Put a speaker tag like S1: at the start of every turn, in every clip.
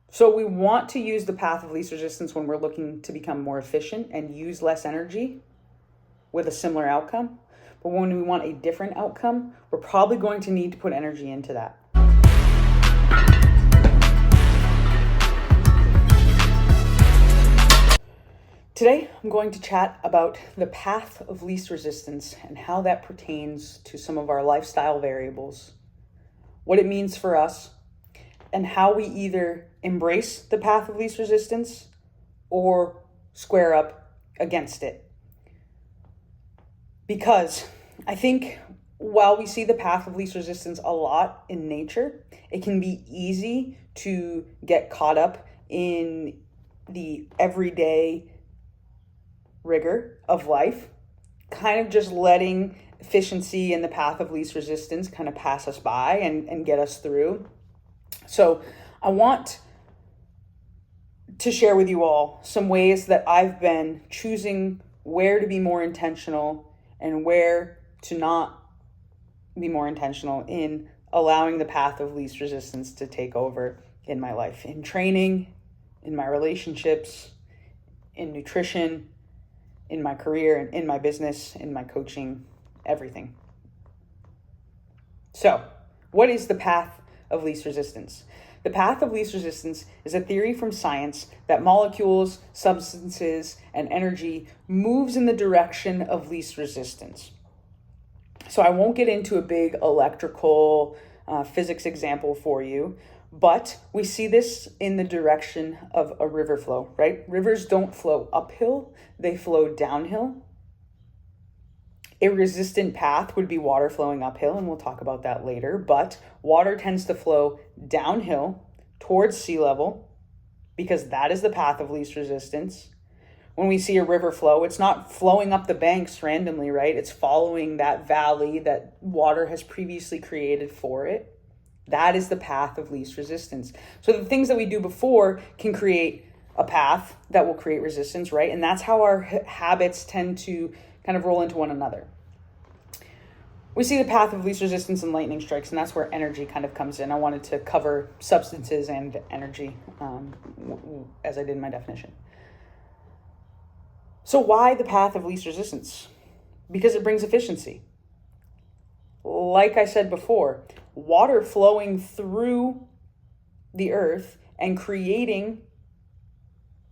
S1: So we want to use the path of least resistance when we're looking to become more efficient and use less energy with a similar outcome. But when we want a different outcome, we're probably going to need to put energy into that. Today, I'm going to chat about the path of least resistance and how that pertains to some of our lifestyle variables, what it means for us, and how we either embrace the path of least resistance or square up against it. Because I think while we see the path of least resistance a lot in nature, it can be easy to get caught up in the everyday rigor of life, kind of just letting efficiency and the path of least resistance kind of pass us by and get us through. So I want to share with you all some ways that I've been choosing where to be more intentional and where to not be more intentional in allowing the path of least resistance to take over in my life, in training, in my relationships, in nutrition, in my career, in my business, in my coaching, everything. So, what is the path of least resistance? The path of least resistance is a theory from science that molecules, substances, and energy moves in the direction of least resistance. So I won't get into a big electrical physics example for you, but we see this in the direction of a river flow, right? Rivers don't flow uphill, they flow downhill. A resistant path would be water flowing uphill, and we'll talk about that later, but water tends to flow downhill towards sea level because that is the path of least resistance. When we see a river flow, it's not flowing up the banks randomly, right? It's following that valley that water has previously created for it. That is the path of least resistance. So the things that we do before can create a path that will create resistance, right? And that's how our habits tend to kind of roll into one another. We see the path of least resistance in lightning strikes, and that's where energy kind of comes in. I wanted to cover substances and energy as I did in my definition. So why the path of least resistance? Because it brings efficiency. Like I said before, water flowing through the earth and creating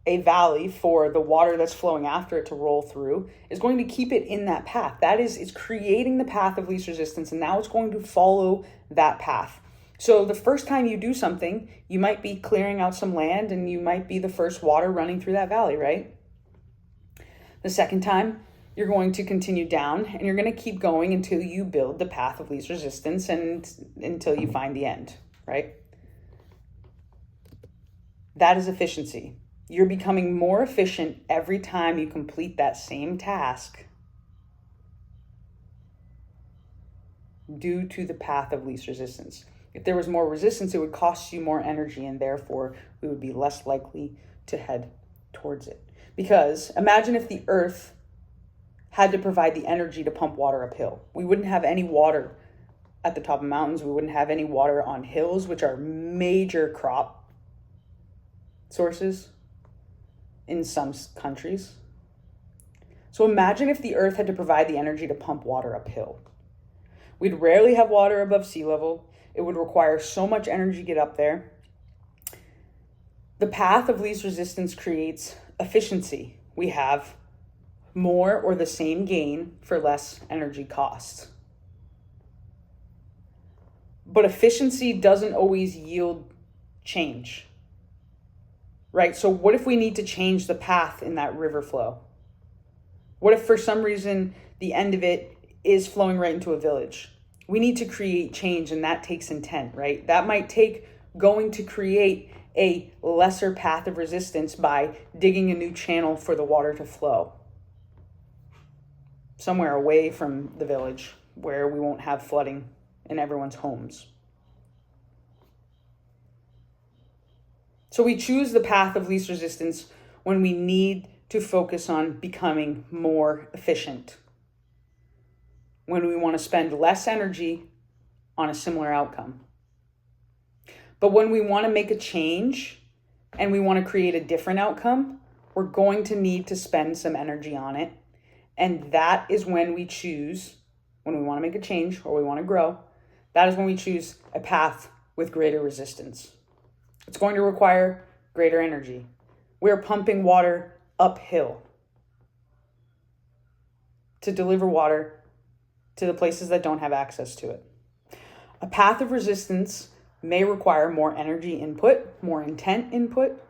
S1: a valley for the water that's flowing after it to roll through is going to keep it in that path. That is, it's creating the path of least resistance, and now it's going to follow that path. So the first time you do something, you might be clearing out some land and you might be the first water running through that valley, right? The second time, you're going to continue down and you're going to keep going until you build the path of least resistance and until you find the end, right? That is efficiency. You're becoming more efficient every time you complete that same task due to the path of least resistance. If there was more resistance, it would cost you more energy, and therefore we would be less likely to head towards it. Because imagine if the earth had to provide the energy to pump water uphill. We wouldn't have any water at the top of mountains. We wouldn't have any water on hills, which are major crop sources in some countries. So imagine if the earth had to provide the energy to pump water uphill. We'd rarely have water above sea level. It would require so much energy to get up there. The path of least resistance creates efficiency. We have more or the same gain for less energy costs. But efficiency doesn't always yield change, right? So what if we need to change the path in that river flow? What if for some reason the end of it is flowing right into a village? We need to create change, and that takes intent, right? That might take going to create a lesser path of resistance by digging a new channel for the water to flow somewhere away from the village where we won't have flooding in everyone's homes. So we choose the path of least resistance when we need to focus on becoming more efficient, when we want to spend less energy on a similar outcome. But when we want to make a change and we want to create a different outcome, we're going to need to spend some energy on it. And that is when we choose, when we want to make a change or we want to grow, that is when we choose a path with greater resistance. It's going to require greater energy. We're pumping water uphill to deliver water to the places that don't have access to it. A path of resistance may require more energy input, more intent input,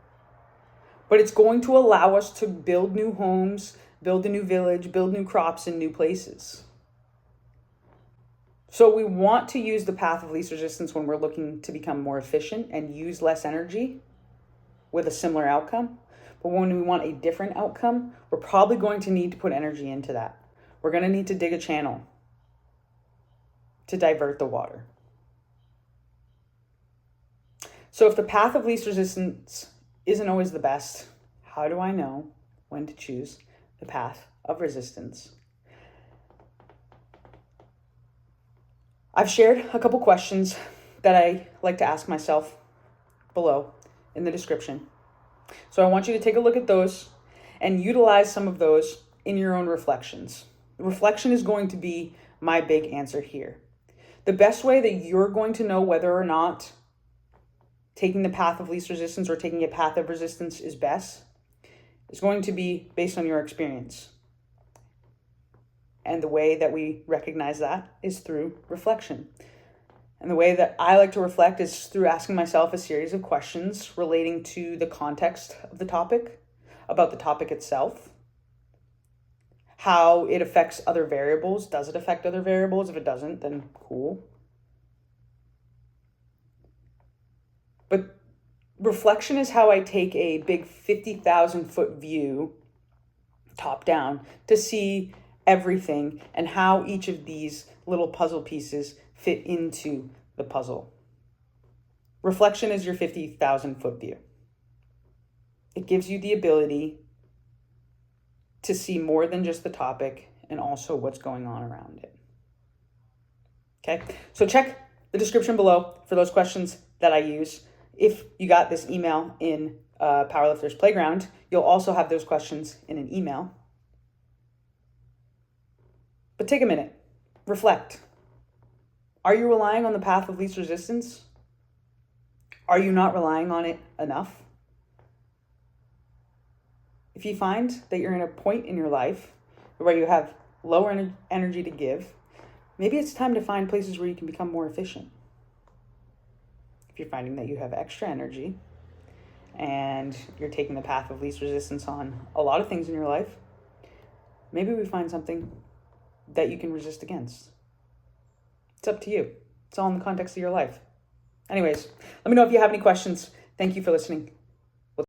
S1: but it's going to allow us to build new homes, build a new village, build new crops in new places. So we want to use the path of least resistance when we're looking to become more efficient and use less energy with a similar outcome. But when we want a different outcome, we're probably going to need to put energy into that. We're going to need to dig a channel to divert the water. So if the path of least resistance isn't always the best, how do I know when to choose the path of resistance? I've shared a couple questions that I like to ask myself below in the description. So I want you to take a look at those and utilize some of those in your own reflections. Reflection is going to be my big answer here. The best way that you're going to know whether or not taking the path of least resistance or taking a path of resistance is best is going to be based on your experience. And the way that we recognize that is through reflection. And the way that I like to reflect is through asking myself a series of questions relating to the context of the topic, about the topic itself, how it affects other variables. Does it affect other variables? If it doesn't, then cool. But reflection is how I take a big 50,000 foot view, top down, to see everything and how each of these little puzzle pieces fit into the puzzle. Reflection is your 50,000 foot view. It gives you the ability to see more than just the topic and also what's going on around it. Okay, so check the description below for those questions that I use. If you got this email in Powerlifters Playground, you'll also have those questions in an email. But take a minute, reflect. Are you relying on the path of least resistance? Are you not relying on it enough? If you find that you're in a point in your life where you have lower energy to give, maybe it's time to find places where you can become more efficient. If you're finding that you have extra energy and you're taking the path of least resistance on a lot of things in your life, maybe we find something that you can resist against. It's up to you. It's all in the context of your life. Anyways, let me know if you have any questions. Thank you for listening.